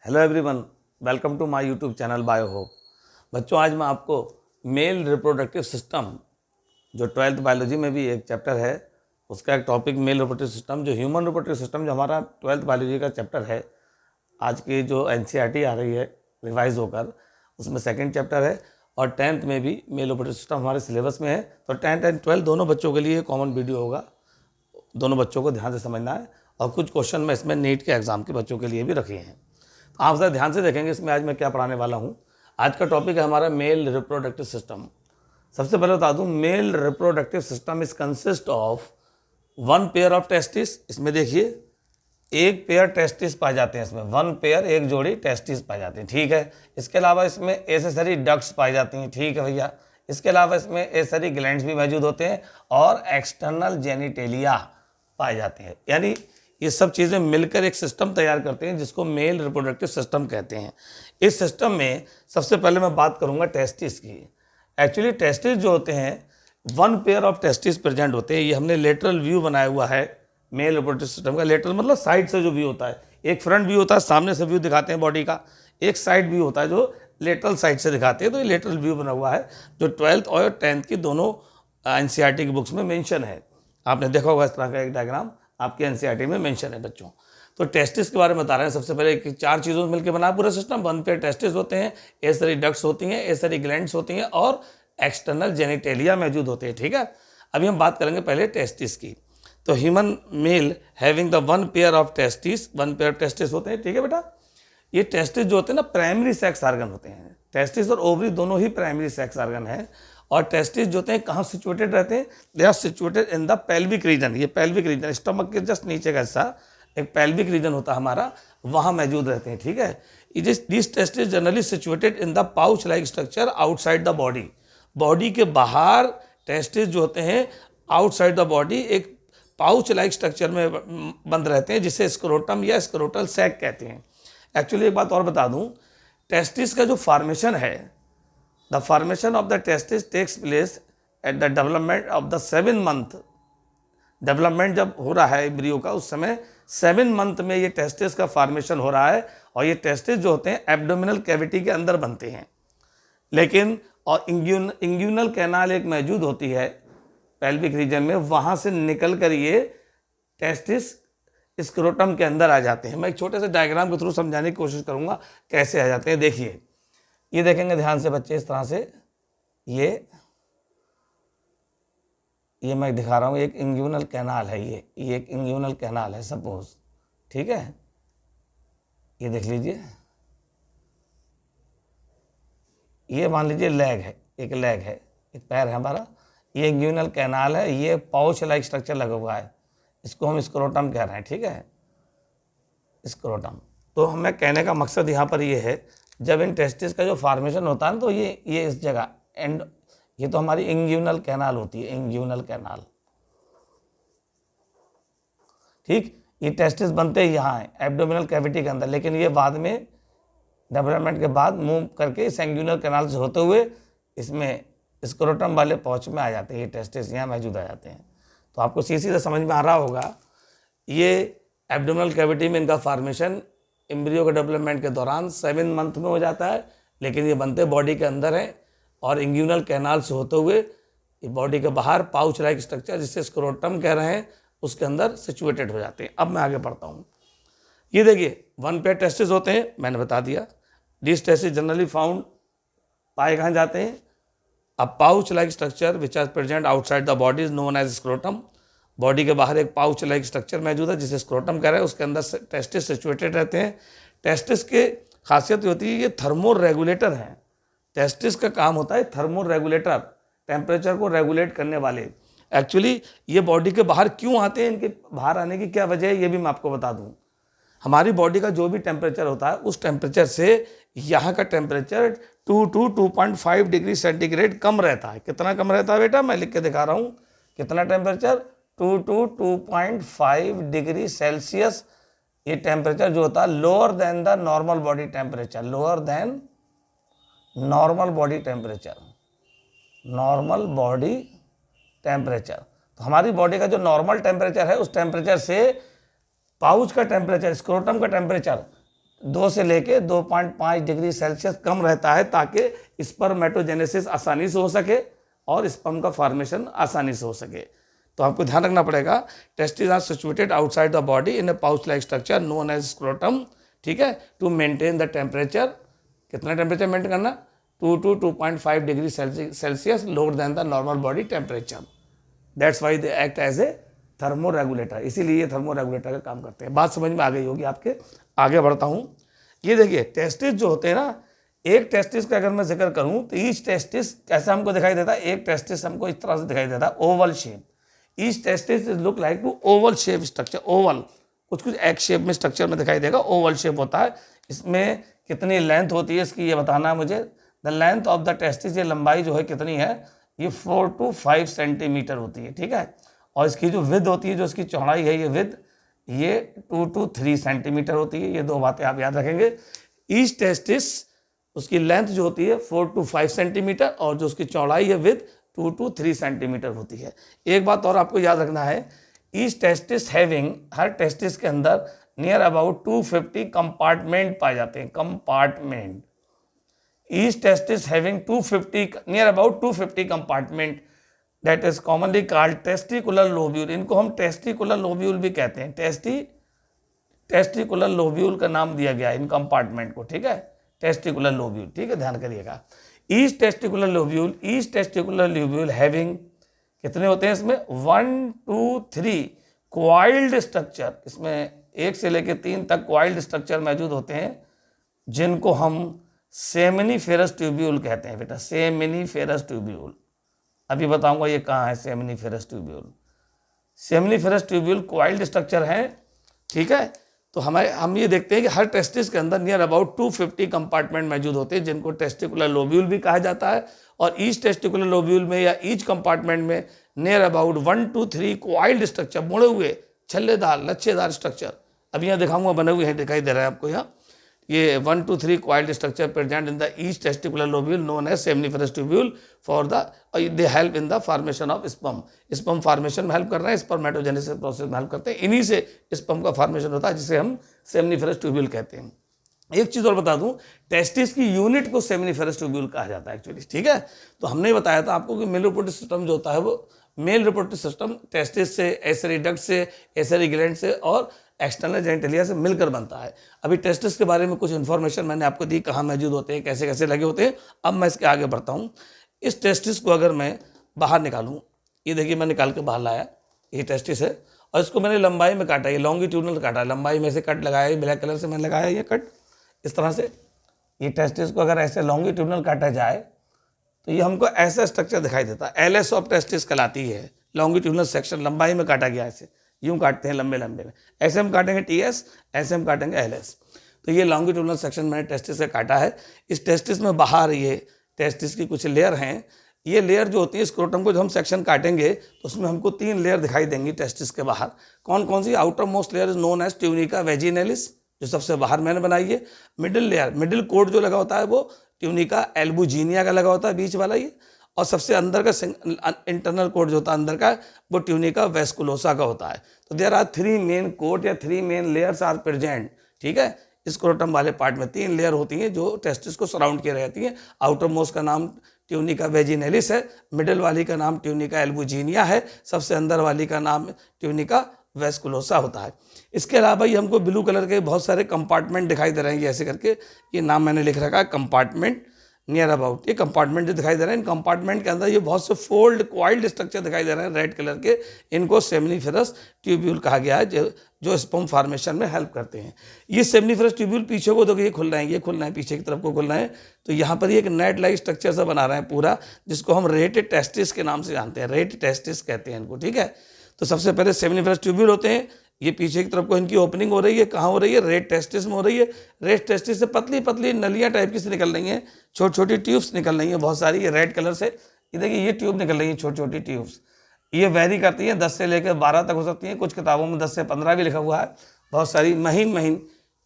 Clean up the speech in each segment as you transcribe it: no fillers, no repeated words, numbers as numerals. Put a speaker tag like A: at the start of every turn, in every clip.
A: Hello everyone, welcome to my YouTube channel Bio Hope. बच्चों, आज मैं आपको मेल रिप्रोडक्टिव सिस्टम जो 12th बायोलॉजी में भी एक चैप्टर है, उसका एक टॉपिक मेल रिप्रोडक्टिव सिस्टम, जो ह्यूमन रिप्रोडक्टिव सिस्टम जो हमारा 12th बायोलॉजी का चैप्टर है। आज की जो NCERT आ रही है रिवाइज होकर, उसमें सेकेंड चैप्टर है और 10th में भी मेल रिप्रोडक्टिव सिस्टम हमारे सिलेबस में है। तो 10th एंड 12th दोनों बच्चों के लिए कॉमन वीडियो होगा, दोनों बच्चों को ध्यान से समझना है। और कुछ क्वेश्चन मैं इसमें नीट के एग्जाम के बच्चों के लिए भी रखे हैं, आप ज़रा ध्यान से देखेंगे इसमें आज मैं क्या पढ़ाने वाला हूँ। आज का टॉपिक है हमारा मेल रिप्रोडक्टिव सिस्टम। सबसे पहले बता दूँ, male reproductive system is consist of one pair of testis. इसमें देखिए एक पेयर टेस्टिस पाए जाते हैं, इसमें वन पेयर, एक जोड़ी टेस्टिस पाए जाते हैं, ठीक है। इसके अलावा इसमें एसेसरी डक्ट्स पाई जाती हैं, ठीक है भैया। इसके अलावा इसमें एसेसरी ग्लैंड्स भी मौजूद होते हैं और एक्सटर्नल जेनिटेलिया पाए जाते हैं। यानी ये सब चीज़ें मिलकर एक सिस्टम तैयार करते हैं जिसको मेल रिप्रोडक्टिव सिस्टम कहते हैं। इस सिस्टम में सबसे पहले मैं बात करूंगा टेस्टिस की। एक्चुअली टेस्टिस जो होते हैं, one pair of testis present होते हैं। ये हमने लेटरल व्यू बनाया हुआ है मेल रिप्रोडक्टिव सिस्टम का। लेटरल मतलब साइड से जो व्यू होता है, एक फ्रंट व्यू होता है, सामने से व्यू दिखाते हैं बॉडी का, एक साइड व्यू होता है जो लेटरल साइड से दिखाते हैं। तो ये लेटरल व्यू बना हुआ है जो 12th और 10th की दोनों NCERT की बुक्स में मेंशन है। आपने देखा होगा इस तरह का एक डायग्राम आपके NCERT में मेंशन है बच्चों। तो टेस्टिस के बारे में बता रहे हैं। सबसे पहले कि चार चीज़ों से मिलकर बना पूरा सिस्टम। वन पेयर टेस्टिस होते हैं, एसेसरी डक्ट्स होती हैं, एसेसरी ग्लैंड्स होती हैं और एक्सटर्नल जेनिटेलिया मौजूद होते हैं, ठीक है। अभी हम बात करेंगे पहले टेस्टिस की। तो human male having the one pair of testis, one pair testis होते हैं, ठीक है बेटा। ये टेस्टिस जो होते हैं ना, प्राइमरी सेक्स ऑर्गन होते हैं। टेस्टिस और ओवरी दोनों ही प्राइमरी सेक्स ऑर्गन है। और टेस्टिस जो होते हैं कहाँ सिचुएटेड रहते हैं? They are situated in the pelvic region. ये पेल्विक रीजन, स्टमक के जस्ट नीचे का हिस्सा एक पेल्विक रीजन होता है हमारा, वहाँ मौजूद रहते हैं, ठीक है। This testis generally situated in the pouch like structure outside the body. Body के बाहर टेस्टिस जो होते हैं आउटसाइड द बॉडी एक पाउच लाइक स्ट्रक्चर में बंद रहते हैं, जिसे स्क्रोटम या स्क्रोटल सैक कहते हैं। एक्चुअली एक बात और बता दूं, टेस्टिस का जो फॉर्मेशन है, the formation of the testis takes place at the development of the 7 month. Development जब हो रहा है एम्ब्रियो का, उस समय 7 मंथ में ये टेस्टिस का फॉर्मेशन हो रहा है। और ये टेस्टिस जो होते हैं एब्डोमिनल कैविटी के अंदर बनते हैं, लेकिन और इंग्यूनल कैनाल एक मौजूद होती है पेल्विक रीजन में, वहाँ से निकल कर ये टेस्टिस स्क्रोटम के अंदर आ जाते हैं। मैं एक छोटे से डायग्राम के थ्रू समझाने की कोशिश करूँगा कैसे आ जाते हैं। देखिए, ये देखेंगे ध्यान से बच्चे, इस तरह से ये मैं दिखा रहा हूँ, एक इंग्यूनल कैनाल है। ये एक इंग्यूनल कैनाल है सपोज, ठीक है। ये देख लीजिए, ये मान लीजिए लेग है, एक लेग है, एक पैर है हमारा। ये इंग्यूनल कैनाल है, ये पाउच लाइक स्ट्रक्चर लगा हुआ है, इसको हम स्क्रोटम कह रहे हैं, ठीक है, स्क्रोटम। तो हमें कहने का मकसद यहाँ पर ये है, जब इन टेस्टिस का जो फॉर्मेशन होता है ना, तो ये इस जगह एंड, ये तो हमारी इंग्यूनल कैनाल होती है, इंग्यूनल कैनाल, ठीक। ये टेस्टिस बनते ही यहाँ है एब्डोमिनल कैविटी के अंदर, लेकिन ये बाद में डेवलपमेंट के बाद मूव करके इस इंग्यूनल कैनाल से होते हुए इसमें स्क्रोटम वाले पाउच में आ जाते हैं। ये टेस्टिस यहाँ मौजूद आ जाते हैं। तो आपको सीधे समझ में आ रहा होगा, ये एब्डोमिनल कैविटी में इनका फॉर्मेशन एम्ब्रियो के डेवलपमेंट के दौरान 7 मंथ में हो जाता है, लेकिन ये बनते बॉडी के अंदर है और इंग्यूनल कैनाल से होते हुए ये बॉडी के बाहर पाउच लाइक स्ट्रक्चर, जिसे स्क्रोटम कह रहे हैं, उसके अंदर सिचुएटेड हो जाते हैं। अब मैं आगे बढ़ता हूँ। ये देखिए, वन पेयर टेस्टिस होते हैं, मैंने बता दिया। दिस टेस्टिस जनरली फाउंड, पाए कहाँ जाते हैं? A pouch like structure which are present outside the body is known as scrotum. Body के बाहर एक पाउच लाइक स्ट्रक्चर मौजूद है जिसे स्क्रोटम कह रहे हैं, उसके अंदर टेस्टिस सिचुएटेड रहते हैं। टेस्टिस के खासियत होती है ये थर्मो रेगुलेटर हैं। टेस्टिस का काम होता है थर्मो रेगुलेटर, टेम्परेचर को रेगुलेट करने वाले। एक्चुअली ये बॉडी के बाहर क्यों आते हैं, इनके बाहर आने की क्या वजह है, ये भी मैं आपको बता दूं। हमारी बॉडी का जो भी टेम्परेचर होता है, उस टेम्परेचर से यहाँ का टेम्परेचर 2 to 2.5 डिग्री सेंटीग्रेड कम रहता है। कितना कम रहता है बेटा? मैं लिख के दिखा रहा हूँ। कितना टेम्परेचर? 2 to 2.5 degree Celsius. ये टेम्परेचर जो होता है lower than the normal body temperature, lower than normal body temperature, normal body temperature. तो हमारी बॉडी का जो नॉर्मल टेम्परेचर है, उस टेम्परेचर से पाउच का टेम्परेचर, स्क्रोटम का टेम्परेचर 2 से लेके 2.5 डिग्री सेल्सियस कम रहता है, ताकि स्पर्मेटोजेनेसिस आसानी से हो सके और स्पर्म का फॉर्मेशन आसानी से हो सके। तो आपको ध्यान रखना पड़ेगा, testis are situated outside the body in a pouch like structure known as scrotum, ठीक है, टू मेंटेन द टेम्परेचर। कितना टेम्परेचर मेंटेन करना? 2 to 2.5 degree Celsius lower than the normal body temperature. That's why they act as a thermo regulator, इसीलिए ये thermo regulator का काम करते हैं। बात समझ में आ गई होगी आपके। आगे बढ़ता हूँ। ये देखिए टेस्टिस जो होते हैं ना, एक टेस्टिस का अगर मैं जिक्र करूँ तो ईच टेस्टिस कैसा हमको दिखाई देता है? एक टेस्टिस हमको इस तरह से दिखाई देता है, oval shape. Each testis is look like to oval shape structure. Oval कुछ कुछ एक शेप में स्ट्रक्चर में दिखाई देगा, ओवल शेप होता है। इसमें कितनी लेंथ होती है इसकी ये बताना है मुझे। The length of the testis, ये लंबाई जो है कितनी है? ये 4 to 5 सेंटीमीटर होती है, ठीक है। और इसकी जो विड्थ होती है, जो इसकी चौड़ाई है, ये विड्थ ये 2 to 3 सेंटीमीटर होती है। ये दो बातें आप याद रखेंगे। ईच टेस्टिस, उसकी लेंथ जो होती है 4 to 5 सेंटीमीटर, और जो उसकी चौड़ाई है विड्थ 2 to 3 सेंटीमीटर होती है। एक बात और आपको याद रखना है, ईच टेस्टिस हैविंग, हर टेस्टिस के अंदर नियर अबाउट 250 कंपार्टमेंट पाए जाते हैं। Compartment, each testis having 250 near about 250 compartment, that is commonly called testicular lobule. इनको हम टेस्टिकुलर लोब्यूल भी कहते हैं। टेस्टिकुलर लोब्यूल का नाम दिया गया इन कंपार्टमेंट को, ठीक है, टेस्टिकुलर लोब्यूल, ठीक है, ध्यान करिएगा। ईच टेस्टिकुलर लोब्यूल हैविंग, कितने होते हैं इसमें? 1 to 3 क्वाइल्ड स्ट्रक्चर। इसमें 1 से लेकर 3 तक क्वाइल्ड स्ट्रक्चर मौजूद होते हैं, जिनको हम सेमिनिफेरस ट्यूब्यूल कहते हैं। बेटा सेमिनिफेरस ट्यूब्यूल, अभी बताऊंगा ये कहाँ है seminiferous tubule. Seminiferous tubule coiled structure है, ठीक है। तो हम ये देखते हैं कि हर टेस्टिस के अंदर नियर अबाउट 250 कंपार्टमेंट मौजूद होते हैं, जिनको टेस्टिकुलर लोब्यूल भी कहा जाता है। और ईच टेस्टिकुलर लोब्यूल में या ईच कंपार्टमेंट में near about 1 to 3 coiled structure, मुड़े हुए छल्लेदार लच्छेदार स्ट्रक्चर, अभी यहाँ दिखाऊंगा, बने हुए हैं, दिखाई दे रहा है आपको यहाँ। ये 1 to 3 coiled structure present in the each testicular lobule known as seminiferous tubule for the they help in the formation of sperm. Sperm formation में हेल्प कर रहे हैं, स्पर्मेटोजेनेसिस प्रोसेस में हेल्प करते हैं। इन्हीं से स्पर्म का फॉर्मेशन होता है, जिसे हम सेमिनिफेरस ट्यूब्यूल कहते हैं। एक चीज़ और बता दूं, टेस्टिस की यूनिट को सेमिनिफेरस ट्यूब्यूल कहा जाता है एक्चुअली, ठीक है। तो हमने बताया था आपको कि मेल रिप्रोडक्टिव सिस्टम जो होता है वो मेल रिप्रोडक्टिव सिस्टम टेस्टिस से, एसेरी डक्ट से, एसेरी ग्लैंड से और एक्सटर्नल जेनिटलिया से मिलकर बनता है। अभी टेस्टिस के बारे में कुछ इन्फॉर्मेशन मैंने आपको दी, कहाँ मौजूद होते हैं, कैसे कैसे लगे होते हैं। अब मैं इसके आगे बढ़ता हूँ। इस टेस्टिस को अगर मैं बाहर निकालूँ, ये देखिए मैं निकाल के बाहर लाया, ये टेस्टिस है, और इसको मैंने लंबाई में काटा, ये लॉन्गिट्यूडनल काटा, लंबाई में से कट लगाया, ब्लैक कलर से मैंने लगाया ये कट इस तरह से। ये टेस्टिस को अगर ऐसे लॉन्गिट्यूडनल काटा जाए तो ये हमको ऐसा स्ट्रक्चर दिखाई देता है, एलएस ऑफ टेस्टिस कहलाती है। लॉन्गिट्यूडनल सेक्शन लंबाई में काटा गया, ऐसे यूं काटते हैं लंबे लंबे में, ऐसे हम काटेंगे टीएस, ऐसे हम काटेंगे एलएस। तो ये लॉन्गिट्यूडनल सेक्शन मैंने टेस्टिस से काटा है। इस टेस्टिस में बाहर ये टेस्टिस की कुछ लेयर हैं। ये लेयर जो होती है स्क्रोटम को जो हम सेक्शन काटेंगे तो उसमें हमको 3 लेयर दिखाई देंगी टेस्टिस के बाहर। कौन कौन सी? Outermost layer is known as tunica vaginalis, जो सबसे बाहर मैंने बनाई है। मिडिल लेयर, मिडिल कोट जो लगा होता है वो ट्यूनिका एल्बुजिनिया का लगा होता है, बीच वाला ये। और सबसे अंदर का इंटरनल कोट जो होता है अंदर का, वो ट्यूनिका वेस्कुलोसा का होता है। तो देयर आर 3 मेन कोट या 3 मेन लेयर्स आर प्रेजेंट, ठीक है। स्क्रोटम वाले पार्ट में 3 लेयर होती हैं जो टेस्टिस को सराउंड किए रहती हैं। आउटर मोस्ट का नाम ट्यूनिका वेजिनलिस है, मिडिल वाली का नाम ट्यूनिका एल्बुजिनिया है, सबसे अंदर वाली का नाम ट्यूनिका वेस्कुलोसा होता है। इसके अलावा ये हमको ब्लू कलर के बहुत सारे कंपार्टमेंट दिखाई दे रहे हैं, ऐसे करके ये नाम मैंने लिख रखा है कंपार्टमेंट नियर अबाउट। ये कंपार्टमेंट जो दिखाई दे रहे हैं, इन कंपार्टमेंट के अंदर ये बहुत से फोल्ड क्वाइल्ड स्ट्रक्चर दिखाई दे रहे हैं रेड कलर के। इनको सेमिनिफेरस ट्यूब्यूल कहा गया है, जो स्पर्म फॉर्मेशन में हेल्प करते हैं। ये सेमिनिफेरस ट्यूब्यूल पीछे को देखो, ये खुल रहे हैं, ये खुल रहे हैं, पीछे की तरफ को खुल रहे हैं। तो यहाँ पर ये एक नेट लाइक स्ट्रक्चर सा बना रहे हैं पूरा, जिसको हम रेट टेस्टिस के नाम से जानते हैं, रेट टेस्टिस कहते हैं इनको, ठीक है। तो सबसे पहले सेमिनिफेरस ट्यूब्यूल होते हैं, ये पीछे की तरफ को इनकी ओपनिंग हो रही है, कहाँ हो रही है? रेट टेस्टिस में हो रही है। रेट टेस्टिस से पतली पतली नलियाँ टाइप की से निकल रही हैं, छोटी छोटी ट्यूब्स निकल रही हैं बहुत सारी, ये रेड कलर से। ये देखिए ये ट्यूब निकल रही है, छोटी छोटी ट्यूब्स। ये वेरी करती हैं, 10 से लेकर 12 तक हो सकती हैं, कुछ किताबों में 10 से 15 भी लिखा हुआ है। बहुत सारी महीन महीन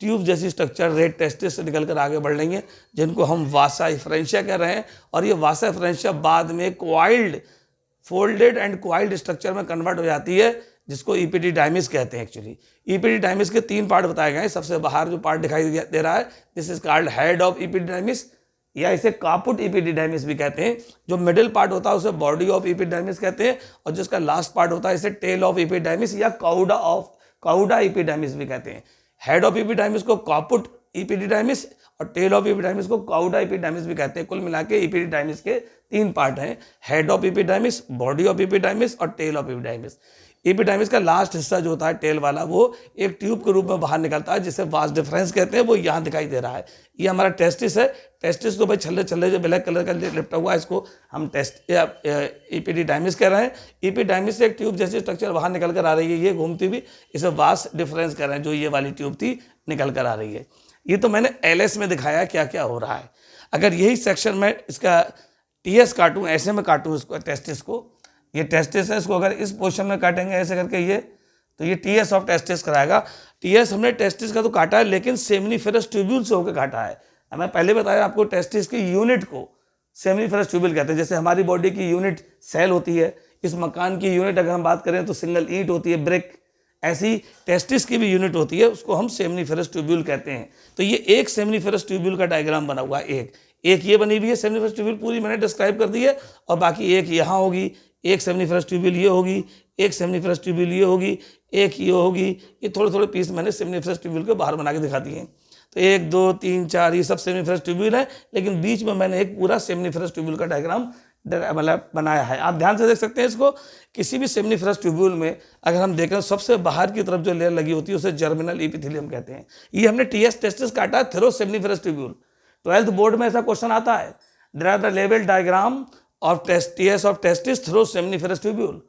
A: ट्यूब जैसी स्ट्रक्चर रेट टेस्टिस से निकल कर आगे बढ़ रही हैं, जिनको हम वासा एफरेंशिया कह रहे हैं। और ये वासा एफरेंशिया बाद में coiled, folded and coiled structure में कन्वर्ट हो जाती है, जिसको इपिडिडाइमिस कहते हैं। एक्चुअली इपिडिडाइमिस के 3 पार्ट बताए गए हैं। सबसे बाहर जो पार्ट दिखाई दे रहा है this is called head of epididymis, या इसे कापुट इपिडिडाइमिस भी कहते हैं। जो मिडिल पार्ट होता है उसे बॉडी ऑफ इपिडिडाइमिस कहते हैं, और जिसका लास्ट पार्ट होता है इसे टेल ऑफ इपिडिडाइमिस या काउडा इपिडिडाइमिस भी कहते हैं। हेड ऑफ इपिडिडाइमिस को कापुट इपिडिडाइमिस और टेल ऑफ इपिडिडाइमिस को काउडा इपिडिडाइमिस भी कहते हैं। कुल मिला के इपिडिडाइमिस के 3 पार्ट हैं, हेड ऑफ इपिडिडाइमिस, बॉडी ऑफ इपिडिडाइमिस और टेल ऑफ इपिडिडाइमिस। इपिडिडाइमिस का लास्ट हिस्सा जो होता है टेल वाला, वो एक ट्यूब के रूप में बाहर निकलता है जिसे वास डिफरेंस कहते हैं। वो यहाँ दिखाई दे रहा है, ये हमारा टेस्टिस है। टेस्टिस को भाई छल्ले छल्ले जो ब्लैक कलर का लिपटा हुआ है इसको हम इपिडिडाइमिस कह रहे हैं। इपिडिडाइमिस से एक ट्यूब जैसी स्ट्रक्चर बाहर निकल कर आ रही है, ये घूमती हुई, इसे वास डिफरेंस कह रहे हैं, जो ये वाली ट्यूब थी निकल कर आ रही है। ये तो मैंने एलएस में दिखाया क्या क्या हो रहा है। अगर यही सेक्शन में इसका टीएस काटूं, ऐसे में काटूं इसको, टेस्टिस को, ये टेस्टिस है, इसको अगर इस पोजीशन में काटेंगे ऐसे करके ये, तो ये टीएस ऑफ टेस्टिस कराएगा। टीएस हमने टेस्टिस का तो काटा है लेकिन सेमिनिफेरस ट्यूब्यूल से होकर काटा है। मैं पहले बताया आपको टेस्टिस की यूनिट को सेमिनिफेरस ट्यूब्यूल कहते हैं। जैसे हमारी बॉडी की यूनिट सेल होती है, इस मकान की यूनिट अगर हम बात करें तो सिंगल ईंट होती है, ब्रिक, ऐसी टेस्टिस की भी यूनिट होती है, उसको हम सेमिनिफेरस ट्यूब्यूल कहते हैं। तो ये एक सेमिनिफेरस ट्यूब्यूल का डायग्राम बना हुआ है, एक ये बनी हुई है सेमिनिफेरस ट्यूब्यूल, पूरी मैंने डिस्क्राइब कर दी है, और बाकी एक यहाँ होगी, एक सेमिनिफेरस ट्यूब्यूल ये होगी, एक सेमिनिफेरस ट्यूब्यूल ये होगी, एक ये होगी। ये थोड़े थोड़े पीस मैंने सेमिनिफेरस ट्यूब्यूल के बाहर बना के दिखा दिए हैं। तो 1 2 3 4 ये सब सेमिनिफेरस ट्यूब्यूल है, लेकिन बीच में मैंने एक पूरा सेमिनिफेरस ट्यूब्यूल का डायग्राम मतलब बनाया है। आप ध्यान से देख सकते हैं इसको। किसी भी सेमिनिफेरस ट्यूब्यूल में अगर हम देखें तो सबसे बाहर की तरफ जो लेयर लगी होती है उसे जर्मिनल एपिथेलियम कहते हैं। ये हमने टीएस टेस्टिस काटा है through seminiferous tubule. 12th board में ऐसा क्वेश्चन आता है, ड्रा द लेवल diagram of TS of testis through seminiferous tubule,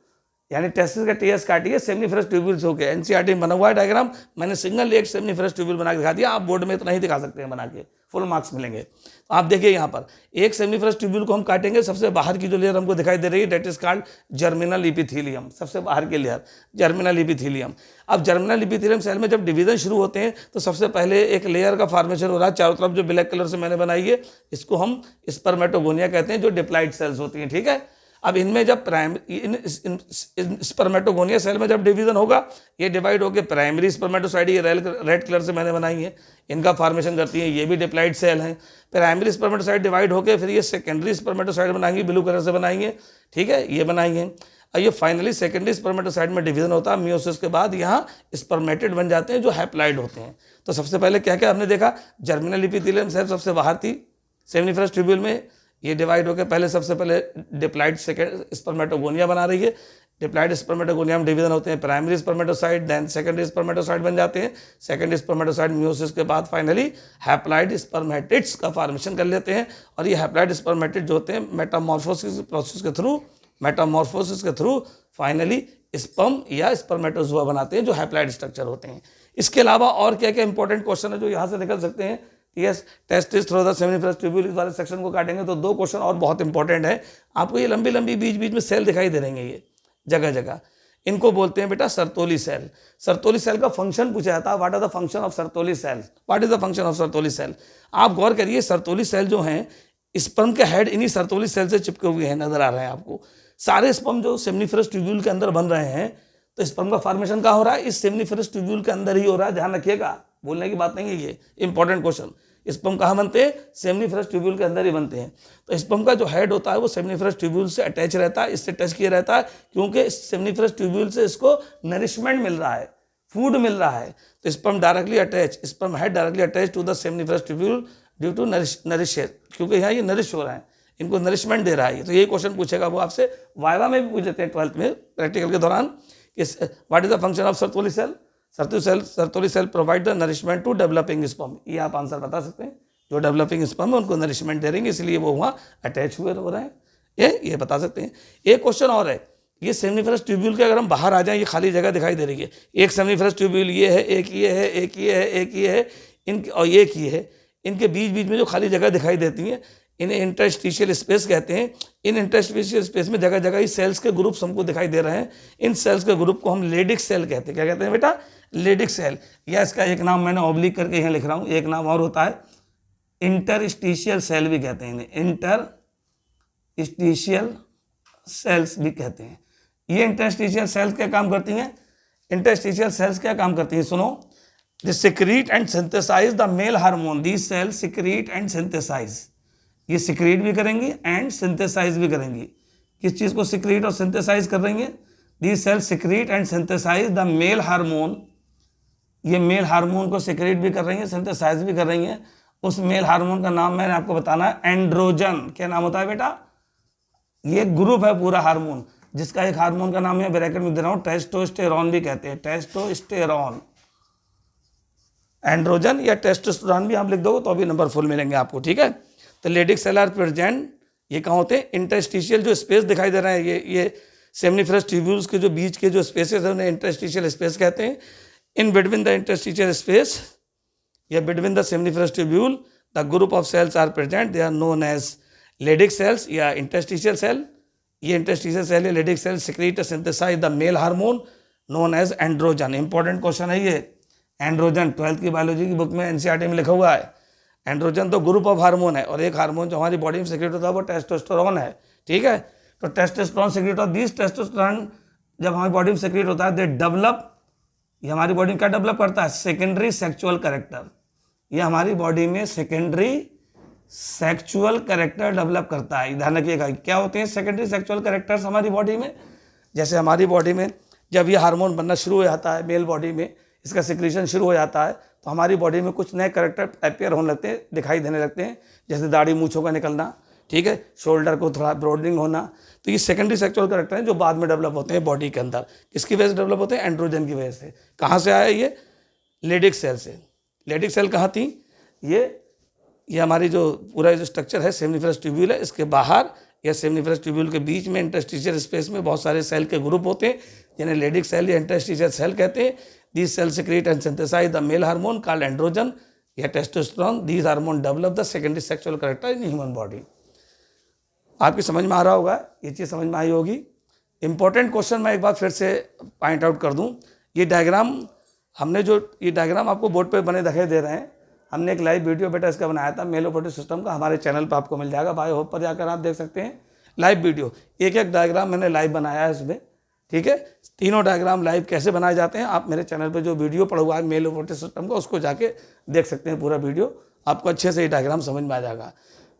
A: यानी टेस्टिस का टीएस काटिए सेमिनिफेरस ट्यूब्यूल से होकर। एनसीईआरटी में बना हुआ है डायग्राम, मैंने सिंगल एक सेमिनिफेरस ट्यूब्यूल बना के दिखा दिया। आप बोर्ड में इतना ही दिखा सकते हैं बना के, फुल मार्क्स मिलेंगे। तो आप देखिए यहाँ पर एक सेमिनिफेरस ट्यूब्यूल को हम काटेंगे, सबसे बाहर की जो लेयर हमको दिखाई दे रही है that is called germinal epithelium, सबसे बाहर की लेयर जर्मिनल एपिथेलियम। अब जर्मिनल एपिथेलियम सेल में जब डिवीजन शुरू होते हैं तो सबसे पहले एक लेयर का फॉर्मेशन हो रहा है चारों तरफ, जो ब्लैक कलर से मैंने बनाई है, इसको हम स्पर्मेटोगोनिया कहते हैं, जो डिप्लॉइड सेल्स होती हैं, ठीक है। अब इनमें जब स्पर्मेटोगोनिया सेल में जब डिवीजन होगा, ये डिवाइड होकर प्राइमरी स्पर्मेटोसाइड, ये रेड कलर से मैंने बनाई है, इनका फॉर्मेशन करती है, ये भी डिप्लॉइड सेल हैं। प्राइमरी स्पर्मेटोसाइड डिवाइड होकर फिर ये सेकेंडरी स्पर्मेटोसाइड बनाएंगे, ब्लू कलर से बनाएंगे, ठीक है, ये बनाएंगे। और ये फाइनली सेकेंडरी स्पर्मेटोसाइड में डिवीजन होता है, मियोसिस के बाद यहाँ स्पर्मेटेड बन जाते हैं जो हैप्लॉइड होते हैं। तो सबसे पहले क्या क्या हमने देखा, जर्मिनल एपिथेलियम सेल सबसे बाहर थी सेमिनिफेरस ट्यूब्यूल में, ये डिवाइड होकर पहले सबसे पहले डिप्लॉइड स्पर्मेटोगोनिया बना रही है। डिप्लॉइड स्पर्मेटोगोनिया में डिवीजन होते हैं primary spermatocyte, then secondary spermatocyte बन जाते हैं। सेकेंडरी स्पर्मेटोसाइड मियोसिस के बाद फाइनली हैप्लॉइड स्पर्मेटिड्स का फॉर्मेशन कर लेते हैं। और ये हैप्लॉइड स्पर्मेटिड जो होते हैं मेटामॉर्फोसिस प्रोसेस के थ्रू फाइनली स्पर्म या स्पर्मेटोजोआ बनाते हैं, जो हैप्लॉइड स्ट्रक्चर होते हैं। इसके अलावा और क्या क्या इंपॉर्टेंट क्वेश्चन है जो यहाँ से निकल सकते हैं। Yes, testis through the seminiferous tubule, इस वाले सेक्शन को काटेंगे तो 2 क्वेश्चन और बहुत इंपॉर्टेंट है। आपको ये लंबी लंबी बीच बीच में सेल दिखाई दे रही हैं, ये जगह जगह, इनको बोलते हैं बेटा सर्तोली सेल। सर्तोली सेल का फंक्शन पूछा जाता है, what are the function of Sertoli cell, what is the function of Sertoli cell. आप गौर करिए, सर्तोली सेल जो हैं, स्पर्म के हेड इन्हीं सर्तोली सेल से चिपके हुए हैं, नजर आ रहे हैं आपको। सारे स्पर्म जो सेमिनिफेरस ट्यूब्यूल के अंदर बन रहे हैं, तो स्पर्म का फॉर्मेशन कहाँ हो रहा है, इस सेमिनिफेरस ट्यूब्यूल के अंदर ही हो रहा है। ध्यान रखिएगा, बोलने की बात नहीं है, ये इंपॉर्टेंट क्वेश्चन। स्पर्म कहाँ बनते हैं, सेमिनिफेरस ट्यूब्यूल के अंदर ही बनते हैं। तो स्पर्म का जो हेड होता है वो सेमिनिफेरस ट्यूब्यूल से अटैच रहता है, इससे टच किया रहता है, क्योंकि सेमिनिफेरस ट्यूब्यूल से इसको नरिशमेंट मिल रहा है, फूड मिल रहा है। तो sperm directly attach, sperm head directly attach to the seminiferous tubule due to nourish, क्योंकि यहाँ ये नरिश हो रहा है, इनको नरिशमेंट दे रहा है। तो ये क्वेश्चन पूछेगा वो आपसे, वाइवा में भी पूछ लेते हैं 12th में प्रैक्टिकल के दौरान, कि what is the function of Sertoli cell. Sertoli cell provide the nourishment to developing sperm. ये आप आंसर बता सकते हैं, जो डेवलपिंग स्पर्म है उनको नरिशमेंट दे रही है, इसलिए वो वहाँ अटैच हुए हो रहे हैं, ये बता सकते हैं। एक क्वेश्चन और है, ये सेमिनिफेरस ट्यूब्यूल के अगर हम बाहर आ जाएं, ये खाली जगह दिखाई दे रही है, एक सेमिनिफेरस ट्यूब्यूल ये है, एक ये है, एक ये है, एक ये है, इनके और एक ये है, इनके बीच बीच में जो खाली जगह दिखाई देती हैं, इन्हें इंटरस्टिशियल स्पेस कहते हैं। इन इंटरस्टिशियल स्पेस में जगह जगह इस सेल्स के ग्रुप्स हमको दिखाई दे रहे हैं। इन सेल्स के ग्रुप को हम लेडिक सेल कहते हैं। क्या कहते हैं बेटा, लेडिक सेल, या इसका एक नाम मैंने ऑब्लिक करके यहाँ लिख रहा हूँ, एक नाम और होता है इंटरस्टिशियल सेल भी कहते हैं, इंटरस्टिशियल सेल्स भी कहते हैं। ये इंटरस्टिशियल सेल्स क्या काम करती हैं, इंटरस्टिशियल सेल्स क्या काम करती हैं, सुनो। They secrete and synthesise the male hormone, these cells secrete and synthesise, ये सिक्रीट भी करेंगी एंड सिंथेसाइज भी करेंगी। किस चीज़ को सिक्रीट और सिंथेसाइज कर रही हैं? These cells secrete and synthesise the male hormone, ये मेल हार्मोन को सिक्रीट भी कर रही हैं, सिंथेसाइज भी कर रही हैं। उस मेल हार्मोन का नाम मैंने आपको बताना है एंड्रोजन। क्या नाम होता है बेटा? ये ग्रुप है पूरा हार्मोन, जिसका एक हार्मोन का नाम है ब्रैकेट में दे रहा हूं, टेस्टोस्टेरॉन भी कहते हैं, टेस्टोस्टेरॉन। एंड्रोजन या टेस्टोस्टेरॉन भी आप लिख दोगे तो अभी नंबर फुल मिलेंगे आपको, ठीक है। तो लेडिक सेल आर प्रेजेंट, ये कहाँ होते हैं? इंटरस्टिशियल जो स्पेस दिखाई दे रहा है, ये सेमिनिफरस ट्यूब्यूल्स के जो बीच के जो स्पेसेस है उन्हें इंटरस्टिशियल स्पेस कहते हैं। In between the interstitial space या between the seminiferous tubule the group of cells are present, they are known as Leydig cells या इंटरस्टिशियल सेल। ये इंटरस्टिशियल सेल या Leydig cell secrete synthesise the male hormone known as androgen. Important question है ये, androgen 12th की biology की book में NCERT में लिखा हुआ है। एंड्रोजन तो ग्रुप ऑफ हार्मोन है और एक हार्मोन जो हमारी बॉडी में सिक्रीट होता है वो टेस्टोस्टेरोन है, ठीक है। तो टेस्टोस्टेरोन सिक्रीट होता है, दिस टेस्टोस्टेरोन जब हमारी बॉडी में सिक्रीट होता है दे डेवलप, ये हमारी बॉडी में क्या डेवलप करता है? Secondary sexual character. ये हमारी बॉडी में सेकेंडरी सेक्सुअल कैरेक्टर डेवलप करता है। ध्यान रखिएगा, क्या होते हैं सेकेंडरी सेक्सुअल कैरेक्टर्स हमारी बॉडी में? जैसे हमारी बॉडी में जब ये हार्मोन बनना शुरू हो जाता है, मेल बॉडी में इसका सिक्रीशन शुरू हो जाता है तो हमारी बॉडी में कुछ नए कैरेक्टर अपीयर होने लगते हैं, दिखाई देने लगते हैं, जैसे दाढ़ी मूंछों का निकलना, ठीक है, शोल्डर को थोड़ा ब्रॉडनिंग होना। तो ये सेकेंडरी सेक्सुअल कैरेक्टर हैं जो बाद में डेवलप होते हैं बॉडी के अंदर। किसकी वजह से डेवलप होते हैं? एंड्रोजन की वजह से। कहाँ से आया ये? लेडिक सेल से। लेडिक सेल कहाँ थी? ये हमारी जो पूरा जो स्ट्रक्चर है सेमिनिफरस ट्यूब्यूल है, इसके बाहर या सेमिनिफरस ट्यूब्यूल के बीच में इंटरस्टिशियल स्पेस में बहुत सारे सेल के ग्रुप होते हैं जिन्हें लेडिक सेल या इंटरस्टिशियल सेल कहते हैं। These cells secrete and synthesize the male hormone called androgen या testosterone. These hormones develop the secondary sexual character in human body. आपकी समझ में आ रहा होगा, ये चीज़ समझ में आई होगी। इंपॉर्टेंट क्वेश्चन मैं एक बार फिर से पॉइंट आउट कर दूं। ये डायग्राम हमने जो ये डायग्राम आपको बोर्ड पे बने दिखाई दे रहे हैं, हमने एक लाइव वीडियो बेटा इसका बनाया था मेल रिप्रोडक्टिव सिस्टम का, हमारे चैनल पर आपको मिल जाएगा, बायो होप पर जाकर आप देख सकते हैं लाइव वीडियो। एक एक डायग्राम मैंने लाइव बनाया है इसमें, ठीक है। तीनों डायग्राम लाइव कैसे बनाए जाते हैं आप मेरे चैनल पे जो वीडियो पड़ा हुआ है मेल रिप्रोडक्टिव सिस्टम का, उसको जाके देख सकते हैं पूरा वीडियो, आपको अच्छे से ये डायग्राम समझ में आ जाएगा।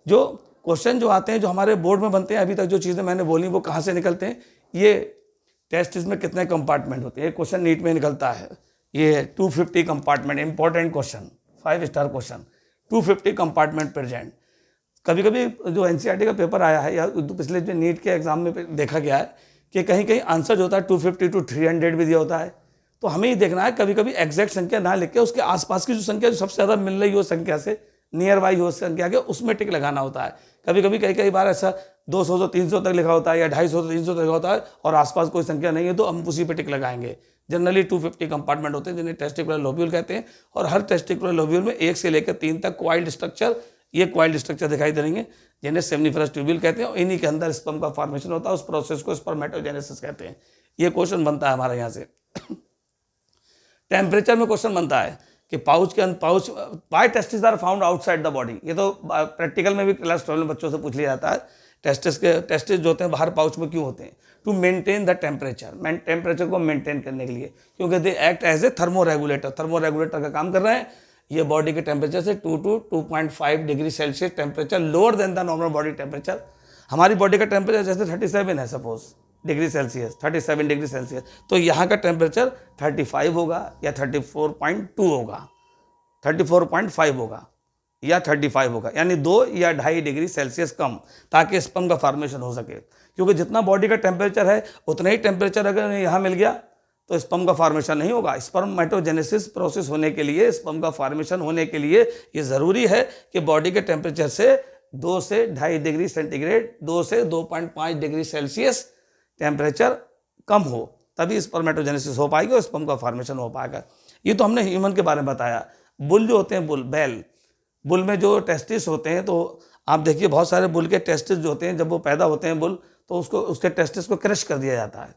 A: जो क्वेश्चन जो आते हैं जो हमारे बोर्ड में बनते हैं, अभी तक जो चीज़ें मैंने बोली वो कहाँ से निकलते हैं? ये टेस्ट में कितने कंपार्टमेंट होते हैं, एक क्वेश्चन नीट में निकलता है, ये 250 compartment, important question, 5 star question, 250 compartment present. कभी कभी जो एनसीईआरटी का पेपर आया है या पिछले जो नीट के एग्जाम में देखा गया है कि कहीं कहीं आंसर जो होता है 250 to 300 भी दिया होता है। तो हमें ये देखना है कभी कभी एग्जैक्ट संख्या ना लिख के उसके आसपास की जो संख्या जो सबसे ज़्यादा मिल रही हो संख्या से, नियर बाई हो संख्या के, उसमें टिक लगाना होता है। कभी कभी कई बार ऐसा 200 से 300 तक लिखा होता है या 250 से 300 तक लिखा होता है और आसपास कोई संख्या नहीं है तो हम उसी पे टिक लगाएंगे। जनरली 250 कंपार्टमेंट होते हैं जिन्हें टेस्टिकुलर लोब्यूल कहते हैं और हर टेस्टिकुलर लोब्यूल में 1 से लेकर 3 तक क्वाइल्ड स्ट्रक्चर, ये क्वाइल्ड स्ट्रक्चर दिखाई देंगे जिन्हें सेमिनिफरस ट्यूब्यूल कहते हैं और इन्हीं के अंदर स्पर्म का फॉर्मेशन होता है, उस प्रोसेस को स्पर्मेटोजेनेसिस कहते हैं। ये क्वेश्चन बनता है हमारे यहाँ से। टेम्परेचर में क्वेश्चन बनता है कि pouch why testis are found outside the body, ये तो प्रैक्टिकल में भी क्लास 12 में बच्चों से पूछ लिया जाता है। टेस्टिस जो होते हैं बाहर पाउच में क्यों होते हैं? To maintain the temperature, temperature को मेंटेन करने के लिए, क्योंकि they act as a thermoregulator, thermoregulator का काम कर रहे हैं। ये बॉडी के टेम्परेचर से 2 to 2.5 degree Celsius temperature lower than the normal body temperature. हमारी बॉडी का टेम्परेचर जैसे 37 है suppose degree Celsius, 37 degree Celsius, तो यहाँ का टेम्परेचर 35 होगा या 34.2 होगा, 34.5 होगा या 35 होगा, यानी 2 या 2.5 डिग्री सेल्सियस कम, ताकि स्पर्म का फॉर्मेशन हो सके। क्योंकि जितना बॉडी का टेम्परेचर है उतना ही टेम्परेचर अगर यहाँ मिल गया तो स्पर्म का फॉर्मेशन नहीं होगा। स्पर्मेटोजेनेसिस प्रोसेस होने के लिए, स्पर्म का फॉर्मेशन होने के लिए ये ज़रूरी है कि बॉडी के टेम्परेचर से 2 से 2.5 डिग्री सेंटीग्रेड, 2 से 2.5 डिग्री सेल्सियस टेम्परेचर कम हो, तभी स्पर्मेटोजेनेसिस हो पाएगी और स्पर्म का फॉर्मेशन हो पाएगा। ये तो हमने ह्यूमन के बारे में बताया। बुल जो होते हैं, बुल में जो टेस्टिस होते हैं, तो आप देखिए बहुत सारे बुल के टेस्टिस जो होते हैं जब वो पैदा होते हैं बुल, तो उसके टेस्टिस को क्रश कर दिया जाता है,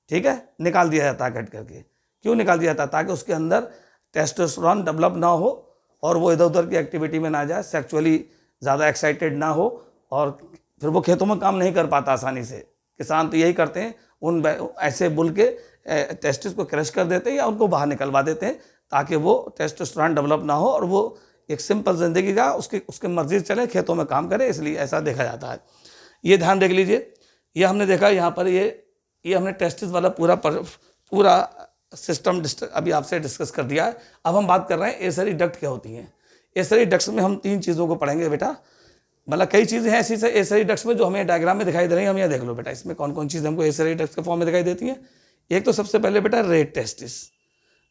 A: ठीक है, निकाल दिया जाता है कट करके। क्यों निकाल दिया जाता है? ताकि उसके अंदर टेस्टोस्टेरोन डेवलप ना हो और वो इधर उधर की एक्टिविटी में ना जाए, सेक्सुअली ज़्यादा एक्साइटेड ना हो और फिर वो खेतों में काम नहीं कर पाता आसानी से। किसान तो यही करते हैं, उन ऐसे बुल के टेस्टिस को क्रश कर देते हैं या उनको बाहर निकलवा देते हैं ताकि वो टेस्टोस्टेरोन डेवलप ना हो और वो एक सिंपल जिंदगी का उसके मर्जी से चले, खेतों में काम करे, इसलिए ऐसा देखा जाता है। ये ध्यान देख लीजिए, ये हमने देखा यहाँ पर ये हमने टेस्टिस वाला पूरा सिस्टम अभी आपसे डिस्कस कर दिया है। अब हम बात कर रहे हैं एसरी डक्ट क्या होती हैं। एसरी डक्ट्स में हम 3 चीज़ों को पढ़ेंगे बेटा, मतलब कई चीज़ें हैं ऐसी से एसरी डक्ट्स में जो हमें डायग्राम में दिखाई दे रही हैं। हम ये देख लो बेटा, इसमें कौन कौन चीज़ें हमको एसरी डक्ट्स के फॉर्म में दिखाई देती हैं। एक तो सबसे पहले बेटा रेड टेस्टिस,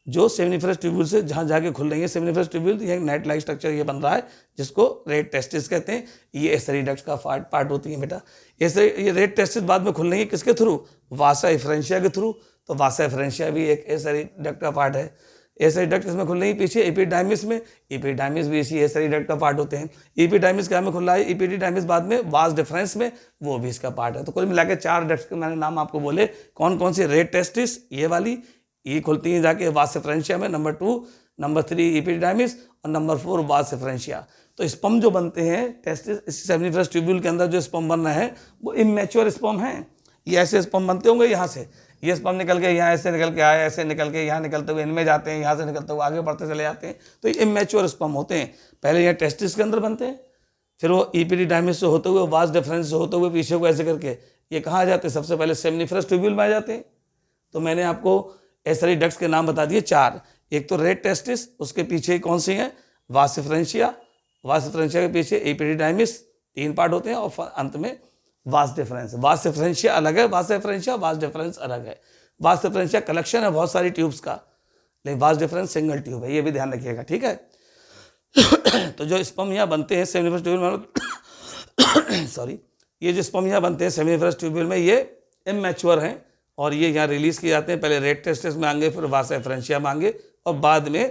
A: जो सेमिनिफरस ट्यूब्यूल से जहाँ जाके खुल रही है। सेमिनिफरस ट्यूब्यूल ये नाइट लाइक स्ट्रक्चर ये बन रहा है जिसको रेड टेस्टिस कहते हैं। ये एसरी डक्ट्स का पार्ट होती है बेटा। ये रेड टेस्टिस बाद में खुल रही है किसके थ्रू? वासा एफरेंशिया के थ्रू। तो वासा एफरेंशिया भी एक एसरी डक्ट का पार्ट है। एसरी डक्ट इसमें खुल रही है पीछे एपिडाइमिस में। एपिडाइमिस भी इसी एसरी डक्ट का पार्ट होते हैं। एपिडाइमिस क्या में खुल रहा है? एपिडाइमिस बाद में वास डिफरेंस में, वो भी इसका पार्ट है। तो कुल मिला के 4 डक्ट्स के मैंने नाम आपको बोले। कौन कौन सी? रेड टेस्टिस ये वाली, ये खुलती है जाके वास एफरेंशिया में। नंबर 2, नंबर 3 एपिडाइमिस और नंबर 4 वास एफरेंशिया। तो स्पर्म जो बनते हैं टेस्टिस सेमिनिफरस ट्यूब्यूल के अंदर जो स्पर्म बन रहे हैं वो इमेच्योर स्पर्म हैं। ये ऐसे स्पर्म बनते होंगे यहाँ से, ये स्पर्म निकल के यहाँ ऐसे निकल के आए, ऐसे निकल के यहाँ निकलते हुए इनमें जाते हैं, यहाँ से निकलते हुए आगे बढ़ते चले जाते हैं। तो ये इमेच्योर स्पर्म होते हैं। पहले यहाँ टेस्टिस के अंदर बनते हैं, फिर वो एपिडाइमिस से होते हुए वास डिफरेंस से होते हुए पीछे को ऐसे करके ये कहाँ आ जाते हैं? सबसे पहले सेमिनिफरस ट्यूब्यूल में आ जाते हैं। तो मैंने आपको एसरी डक्ट्स के नाम बता दिए 4। एक तो रेड टेस्टिस, उसके पीछे कौन सी है? वास एफरेंशिया। वास एफरेंशिया के पीछे एपिडाइमिस, 3 पार्ट होते हैं और अंत में वास डिफरेंस। वास एफरेंशिया अलग है, वास एफरेंशिया वास डिफरेंस अलग है। वास एफरेंशिया कलेक्शन है बहुत सारी ट्यूब्स का, लेकिन वास डिफरेंस सिंगल ट्यूब है, ये भी ध्यान रखिएगा, ठीक है। तो जो स्पर्म यहाँ बनते हैं सेमिनिफरस ट्यूब्यूल में सॉरी, ये जो स्पर्म यहाँ बनते हैं सेमिनिफरस ट्यूब्यूल में ये इमेच्योर हैं और ये यहाँ रिलीज किए जाते हैं। पहले रेड टेस्टिस में आएंगे, फिर वास एफरेंशिया में आएंगे और बाद में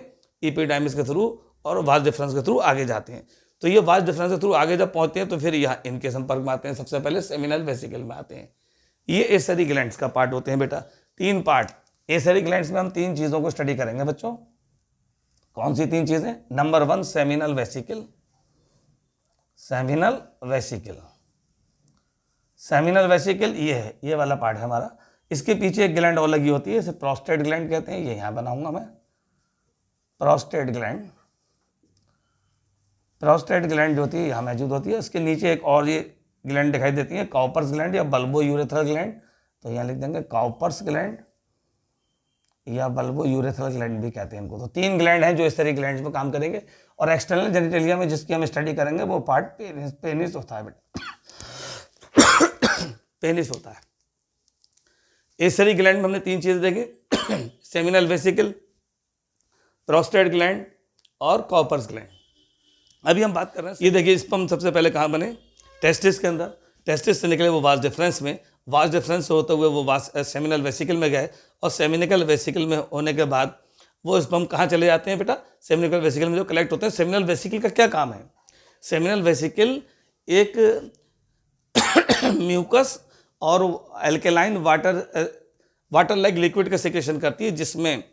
A: एपिडाइमिस के थ्रू और वास डिफरेंस के थ्रू आगे जाते हैं। तो ये वास डिफरेंस के थ्रू आगे जब पहुंचते हैं तो फिर यहाँ इनके संपर्क में आते हैं, सबसे पहले सेमिनल वेसिकल में आते हैं। ये एसरी ग्लैंड्स का पार्ट होते हैं बेटा, 3 पार्ट। एसरी ग्लैंड्स में हम 3 चीज़ों को स्टडी करेंगे बच्चों। कौन सी 3 चीज़ें? Number 1 seminal vesicle. Seminal vesicle, seminal vesicle ये है, ये वाला पार्ट है हमारा। इसके पीछे एक ग्लैंड और लगी होती है, इसे प्रोस्टेट ग्लैंड कहते हैं। ये यहाँ बनाऊंगा मैं, प्रोस्टेट ग्लैंड। प्रोस्टेट ग्लैंड जो होती है यहाँ मौजूद होती है। इसके नीचे एक और ये ग्लैंड दिखाई देती है, काउपर्स ग्लैंड या बल्बो यूरेथ्रल ग्लैंड। तो यहाँ लिख देंगे काउपर्स ग्लैंड या बल्बो यूरेथ्रल ग्लैंड भी कहते हैं इनको। तो 3 ग्लैंड हैं जो इस तरह ग्लैंड पे काम करेंगे। और एक्सटर्नल जेनिटेलिया में जिसकी हम स्टडी करेंगे वो पार्ट पेनिस होता है बेटा, पेनिस होता है। एसरी ग्लैंड में हमने 3 चीज़ें देखी, सेमिनल वेसिकल, प्रोस्टेट ग्लैंड और काउपर्स ग्लैंड। अभी हम बात कर रहे हैं, ये देखिए स्पर्म सबसे पहले कहाँ बने? टेस्टिस के अंदर। टेस्टिस से निकले वो वास डिफरेंस में, वास डिफरेंस से होते हुए वो वास सेमिनल वेसिकल में गए और सेमिनिकल वेसिकल में होने के बाद वो स्पर्म कहाँ चले जाते हैं बेटा? सेमिनिकल वेसिकल में जो कलेक्ट होते हैं। सेमिनल वेसिकल का क्या काम है? सेमिनल वेसिकल एक म्यूकस और एल्केलाइन वाटर लाइक लिक्विड का सिक्रेशन करती है, जिसमें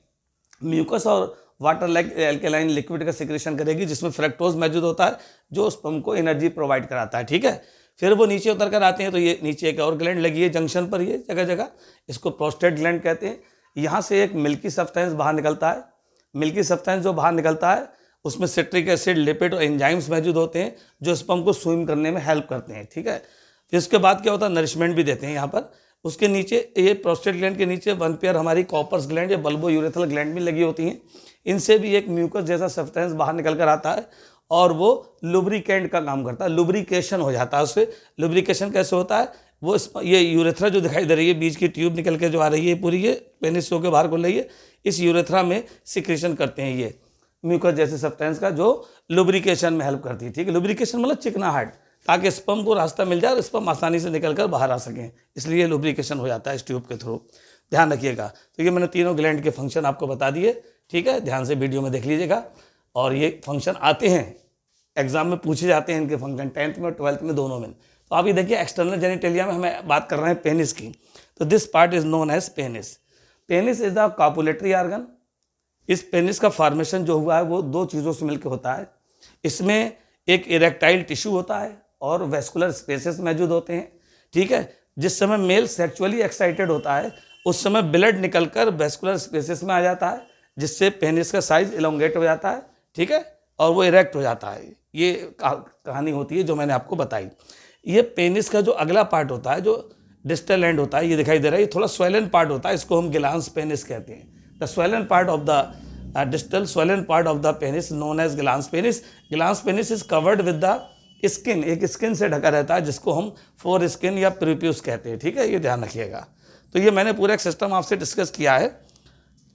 A: म्यूकस और वाटर लाइक एल्केलाइन लिक्विड का सिक्रेशन करेगी, जिसमें फ्रक्टोज मौजूद होता है जो स्पर्म को एनर्जी प्रोवाइड कराता है, ठीक है। फिर वो नीचे उतर कर आते हैं तो ये नीचे एक और ग्लैंड लगी है जंक्शन पर, ये जगह जगह, इसको प्रोस्टेट ग्लैंड कहते हैं। यहाँ से एक मिल्की सब्सटेंस बाहर निकलता है। मिल्की सब्सटेंस जो बाहर निकलता है उसमें सिट्रिक एसिड, लिपिड और एंजाइम्स मौजूद होते हैं जो स्पर्म को स्विम करने में हेल्प करते हैं, ठीक है। फिर उसके बाद क्या होता है? नरिशमेंट भी देते हैं यहाँ पर। उसके नीचे ये प्रोस्टेट ग्लैंड के नीचे 1 पेयर हमारी कॉपर्स ग्लैंड या बल्बो यूरेथ्रल ग्लैंड भी लगी होती हैं। इनसे भी एक म्यूकस जैसा सब्सटेंस बाहर निकल कर आता है और वो लुब्रिकेंट का काम करता है, लुब्रिकेशन हो जाता है उससे। लुब्रिकेशन कैसे होता है? वो ये यूरेथ्रा जो दिखाई दे रही है, बीच की ट्यूब निकल के जो आ रही है पूरी, ये पेनिस के बाहर खुल रही है, इस यूरेथ्रा में सिक्रेशन करते हैं ये म्यूकस जैसे सब्सटेंस का, जो लुब्रिकेशन में हेल्प करती है, ठीक है। लुब्रिकेशन मतलब चिकनाहट, ताकि स्पर्म को रास्ता मिल जाए और स्पर्म आसानी से निकल कर बाहर आ सकें, इसलिए लुब्रिकेशन हो जाता है इस ट्यूब के थ्रू, ध्यान रखिएगा। तो ये मैंने तीनों ग्लैंड के फंक्शन आपको बता दिए, ठीक है, ध्यान से वीडियो में देख लीजिएगा। और ये फंक्शन आते हैं एग्जाम में, पूछे जाते हैं इनके फंक्शन 10th में और 12th में, दोनों में। तो आप ये देखिए एक्सटर्नल जेनिटेलिया में हमें बात कर रहे हैं पेनिस की, तो this part is known as penis. Penis is the copulatory organ. इस पेनिस का फॉर्मेशन जो हुआ है वो 2 चीज़ों से मिलकर होता है। इसमें एक इरेक्टाइल टिश्यू होता है और वेस्कुलर स्पेसेस मौजूद होते हैं, ठीक है। जिस समय मेल सेक्सुअली एक्साइटेड होता है उस समय ब्लड निकलकर वेस्कुलर स्पेसेस में आ जाता है, जिससे पेनिस का साइज इलोंगेट हो जाता है, ठीक है, और वो इरेक्ट हो जाता है। ये कहानी होती है जो मैंने आपको बताई। ये पेनिस का जो अगला पार्ट होता है, जो डिस्टल एंड होता है, ये दिखाई दे रहा है, ये थोड़ा स्वेलन पार्ट होता है, इसको हम ग्लांस पेनिस कहते हैं। The swollen part of the distal swollen part of the penis known as glans penis. Glans penis is covered with the skin, एक स्किन से ढका रहता है, जिसको हम फोर स्किन या प्रीप्यूस कहते हैं, ठीक है, ये ध्यान रखिएगा। तो ये मैंने पूरा एक सिस्टम आपसे डिस्कस किया है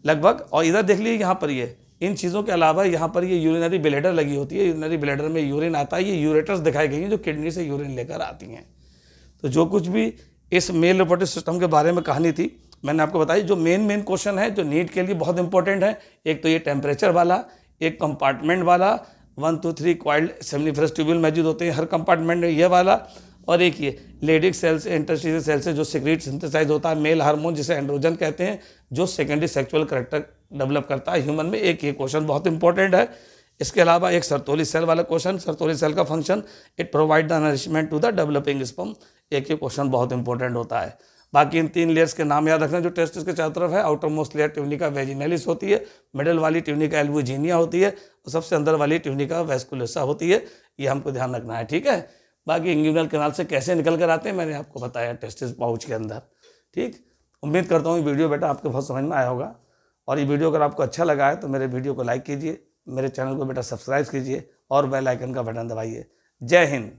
A: लगभग। और इधर देख लीजिए, यहाँ पर ये इन चीज़ों के अलावा यहाँ पर ये यूरिनरी ब्लैडर लगी होती है, यूरिनरी ब्लैडर में यूरिन आता है, ये यूरेटर्स दिखाई गई हैं जो किडनी से यूरिन लेकर आती हैं। तो जो कुछ भी इस मेल रिप्रोडक्टिव सिस्टम के बारे में कहानी थी मैंने आपको बताई। जो मेन क्वेश्चन है जो नीट के लिए बहुत इंपॉर्टेंट है, एक तो ये टेम्परेचर वाला, एक कंपार्टमेंट वाला, 1 2 3 क्वाइल्ड सेमिनिफरस ट्यूब्यूल मौजूद होते हैं हर कंपार्टमेंट में, ये वाला, और एक ये लेडिक सेल से इंटरस्टिशियल सेल से जो सिक्रीट सिंथेसाइज होता है मेल हार्मोन जिसे एंड्रोजन कहते हैं, जो सेकेंडरी सेक्सुअल कैरेक्टर डेवलप करता है ह्यूमन में। एक ये क्वेश्चन बहुत इंपॉर्टेंट है। इसके अलावा एक सर्तोली सेल वाला क्वेश्चन, सर्तोली सेल का function, it provide the nourishment to the developing sperm, एक ये क्वेश्चन बहुत इंपॉर्टेंट होता है। बाकी इन 3 लेयर्स के नाम याद रखना जो टेस्टिस के चारों तरफ है। आउटर मोस्ट लेयर ट्यूनिका वेजिनलिस होती है, मिडल वाली ट्यूनिका एल्बुजिनिया होती है, और सबसे अंदर वाली ट्यूनिका वेस्कुलोसा होती है। ये हमको ध्यान रखना है, ठीक है। बाकी इंग्यूनल कैनाल से कैसे निकल कर आते हैं मैंने आपको बताया टेस्टिस पाउच के अंदर, ठीक। उम्मीद करता हूँ ये वीडियो बेटा आपके बहुत समझ में आया होगा। और ये वीडियो अगर आपको अच्छा लगा है तो मेरे वीडियो को लाइक कीजिए, मेरे चैनल को बेटा सब्सक्राइब कीजिए और बेल आइकन का बटन दबाइए। जय हिंद।